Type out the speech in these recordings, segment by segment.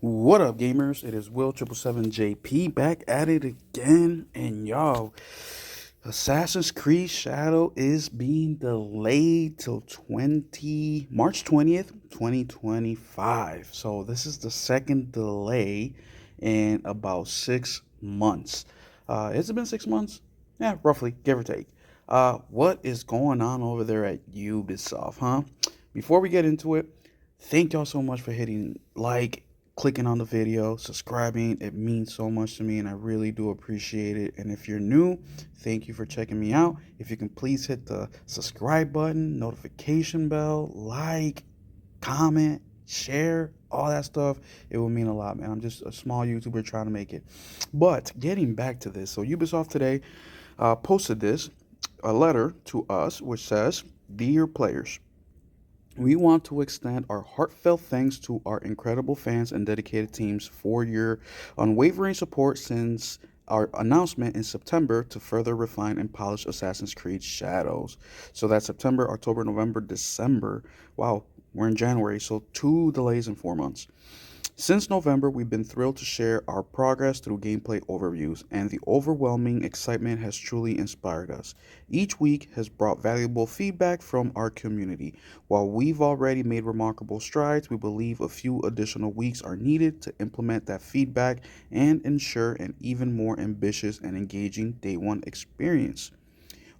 What up, gamers? It is Will777JP back at it again, and y'all, Assassin's Creed Shadow is being delayed till March 20th, 2025. So this is the second delay in about 6 months. Has it been 6 months? Yeah, roughly, give or take. What is going on over there at Ubisoft, huh? Before we get into it, thank y'all so much for hitting like, clicking on the video, subscribing. It means so much to me and I really do appreciate it. And if you're new, thank you for checking me out. If you can please hit the subscribe button, notification bell, like, comment, share, all that stuff. It will mean a lot, man. I'm just a small YouTuber trying to make it. But getting back to this, so Ubisoft today posted a letter to us which says, "Dear players, we want to extend our heartfelt thanks to our incredible fans and dedicated teams for your unwavering support since our announcement in September to further refine and polish Assassin's Creed Shadows." So that's September, October, November, December. Wow, we're in January, so 2 delays in 4 months. Since November, we've been thrilled to share our progress through gameplay overviews, and the overwhelming excitement has truly inspired us. Each week has brought valuable feedback from our community. While we've already made remarkable strides, we believe a few additional weeks are needed to implement that feedback and ensure an even more ambitious and engaging Day 1 experience.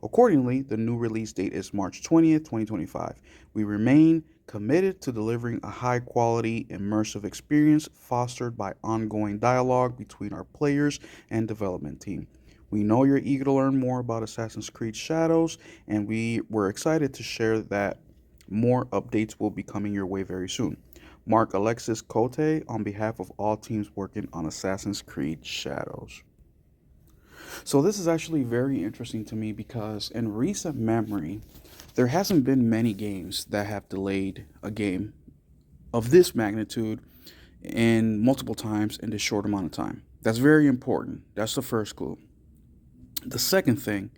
Accordingly, the new release date is March 20th, 2025. We remain committed to delivering a high quality, immersive experience fostered by ongoing dialogue between our players and development team. We know you're eager to learn more about Assassin's Creed Shadows, and we were excited to share that more updates will be coming your way very soon. Mark Alexis Cote on behalf of all teams working on Assassin's Creed Shadows. So this is actually very interesting to me because in recent memory, there hasn't been many games that have delayed a game of this magnitude in multiple times in this short amount of time. That's very important. That's the first clue. The second thing,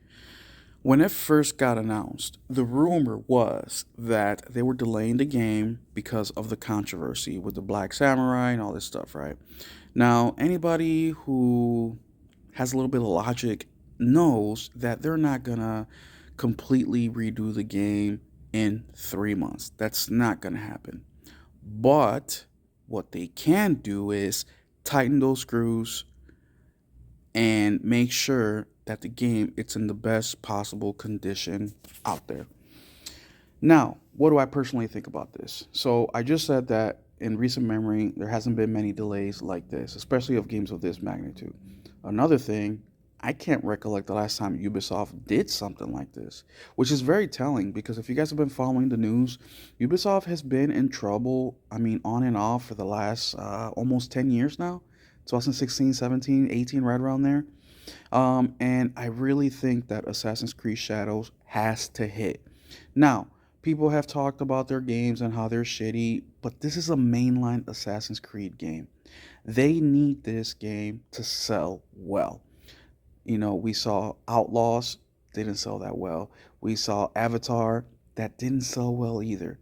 when it first got announced, the rumor was that they were delaying the game because of the controversy with the Black Samurai and all this stuff, right? Now, anybody who has a little bit of logic knows that they're not gonna completely redo the game in 3 months. That's not gonna happen. But what they can do is tighten those screws and make sure that the game it's in the best possible condition out there. Now, what do I personally think about this? So I just said that in recent memory, there hasn't been many delays like this, especially of games of this magnitude. Another thing, I can't recollect the last time Ubisoft did something like this, which is very telling because if you guys have been following the news, Ubisoft has been in trouble, I mean, on and off for the last almost 10 years now, 2016, 17, 18, right around there. And I really think that Assassin's Creed Shadows has to hit. Now, people have talked about their games and how they're shitty, but this is a mainline Assassin's Creed game. They need this game to sell well. You know, we saw Outlaws, didn't sell that well. We saw Avatar, that didn't sell well either.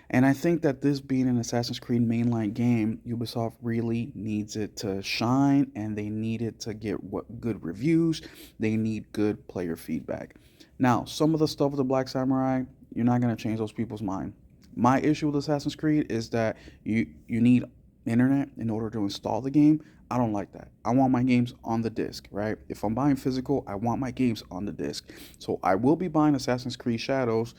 And I think that this being an Assassin's Creed mainline game, Ubisoft really needs it to shine and they need it to get good reviews. They need good player feedback. Now, some of the stuff with the Black Samurai, you're not going to change those people's mind. My issue with Assassin's Creed is that you need internet in order to install the game. I don't like that. I want my games on the disc, right? If I'm buying physical, I want my games on the disc. So I will be buying Assassin's Creed Shadows.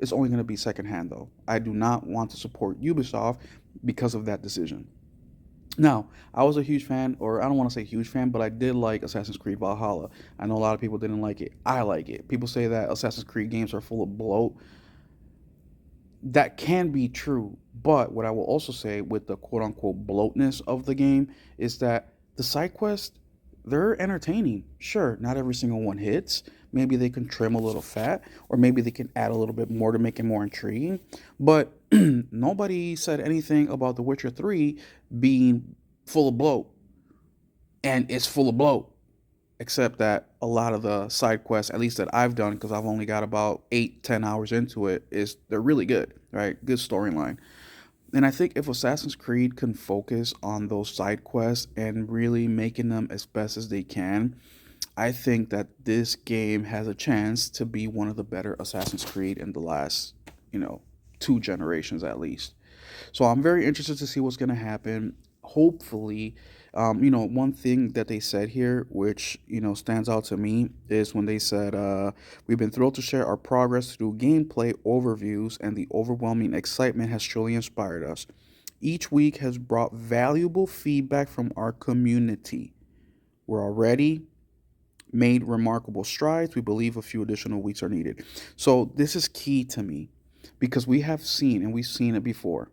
It's only going to be secondhand though. I do not want to support Ubisoft because of that decision. Now, I was a huge fan, or I don't want to say huge fan, but I did like Assassin's Creed Valhalla. I know a lot of people didn't like it. I like it. People say that Assassin's Creed games are full of bloat. That can be true, but what I will also say with the quote unquote bloatness of the game is that the side quests, they're entertaining. Sure, not every single one hits. Maybe they can trim a little fat, or maybe they can add a little bit more to make it more intriguing. But nobody said anything about The Witcher 3 being full of bloat, and it's full of bloat except that a lot of the side quests, at least that I've done, because I've only got about 8, 10 hours into it, is they're really good, right? Good storyline. And I think if Assassin's Creed can focus on those side quests and really making them as best as they can, I think that this game has a chance to be one of the better Assassin's Creed in the last, you know, two generations at least. So I'm very interested to see what's going to happen. Hopefully, one thing that they said here, which stands out to me, is when they said, "We've been thrilled to share our progress through gameplay overviews, and the overwhelming excitement has truly inspired us. Each week has brought valuable feedback from our community. We're already made remarkable strides. We believe a few additional weeks are needed." So this is key to me because we've seen it before.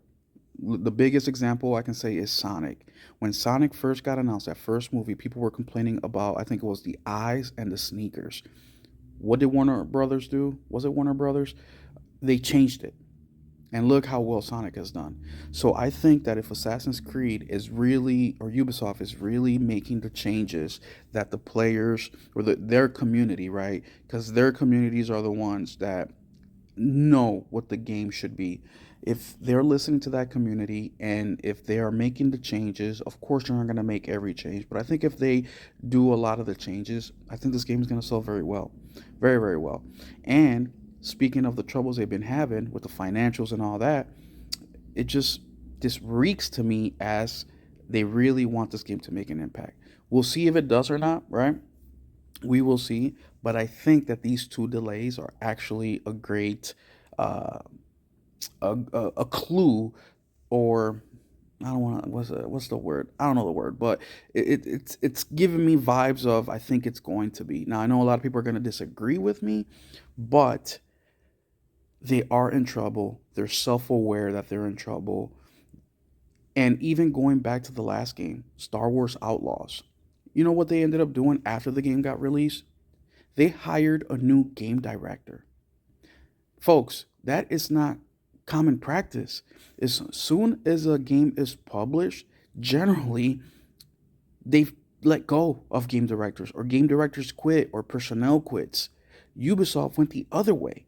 The biggest example I can say is Sonic. When Sonic first got announced, that first movie, people were complaining about, I think it was the eyes and the sneakers. What did Warner Brothers do? Was it Warner Brothers? They changed it. And look how well Sonic has done. So I think that if Assassin's Creed is really, or Ubisoft is really making the changes that the players or their community, right? Because their communities are the ones that know what the game should be. If they're listening to that community and if they are making the changes, of course they're not going to make every change, but I think if they do a lot of the changes, I think this game is going to sell very well. Very, very well. And speaking of the troubles they've been having with the financials and all that, it just reeks to me as they really want this game to make an impact. We'll see if it does or not, right? We will see, but I think that these two delays are actually a great uh, a clue, or I don't want to what's the word? I don't know the word, but it's giving me vibes of I think it's going to be. Now I know a lot of people are going to disagree with me, but they are in trouble. They're self-aware that they're in trouble. And even going back to the last game, Star Wars Outlaws. You know what they ended up doing after the game got released? They hired a new game director. Folks, that is not common practice. As soon as a game is published, generally they let go of game directors, or game directors quit, or personnel quits. Ubisoft went the other way.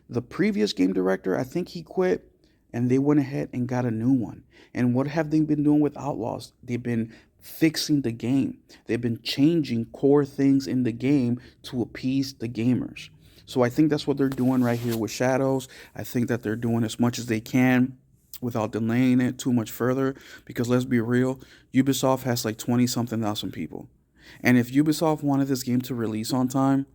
The previous game director, I think he quit, and they went ahead and got a new one. And what have they been doing with Outlaws? They've been fixing the game. They've been changing core things in the game to appease the gamers. So I think that's what they're doing right here with Shadows. I think that they're doing as much as they can without delaying it too much further, because let's be real, Ubisoft has like 20 something thousand people. And if Ubisoft wanted this game to release on time,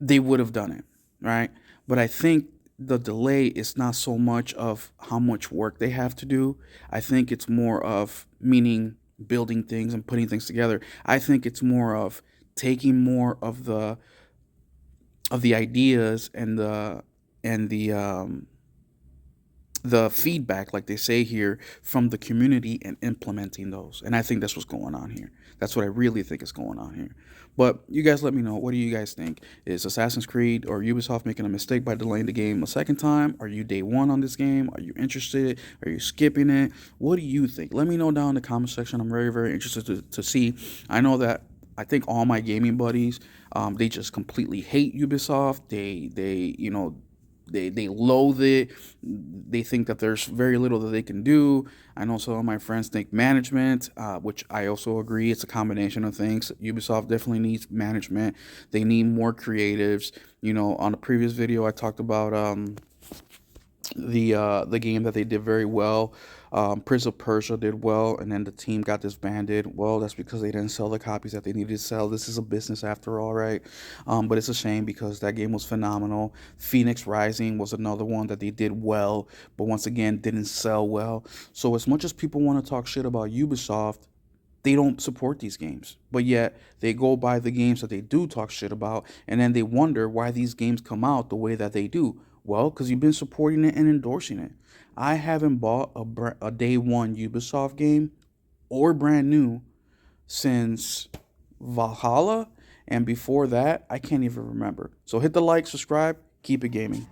they would have done it, right? But I think the delay is not so much of how much work they have to do. I think it's more of meaning building things and putting things together. I think it's more of taking more of the ideas and the feedback, like they say here, from the community and implementing those. And I think that's what's going on here. That's what I really think is going on here. But you guys let me know. What do you guys think? Is Assassin's Creed or Ubisoft making a mistake by delaying the game a second time? Are you day one on this game? Are you interested? Are you skipping it? What do you think? Let me know down in the comment section. I'm very, very interested to see. I know that I think all my gaming buddies, they just completely hate Ubisoft. They loathe it. They think that there's very little that they can do. I know some of my friends think management, which I also agree. It's a combination of things. Ubisoft definitely needs management. They need more creatives. On the previous video, I talked about the game that they did very well. Prince of Persia did well, and then the team got disbanded. Well, that's because they didn't sell the copies that they needed to sell. This is a business after all, right? But it's a shame because that game was phenomenal. Phoenix Rising was another one that they did well, but once again didn't sell well. So as much as people want to talk shit about Ubisoft, they don't support these games, but yet they go by the games that they do talk shit about, and then they wonder why these games come out the way that they do. Well, because you've been supporting it and endorsing it. I haven't bought a day one Ubisoft game or brand new since Valhalla, and before that, I can't even remember. So hit the like, subscribe, keep it gaming.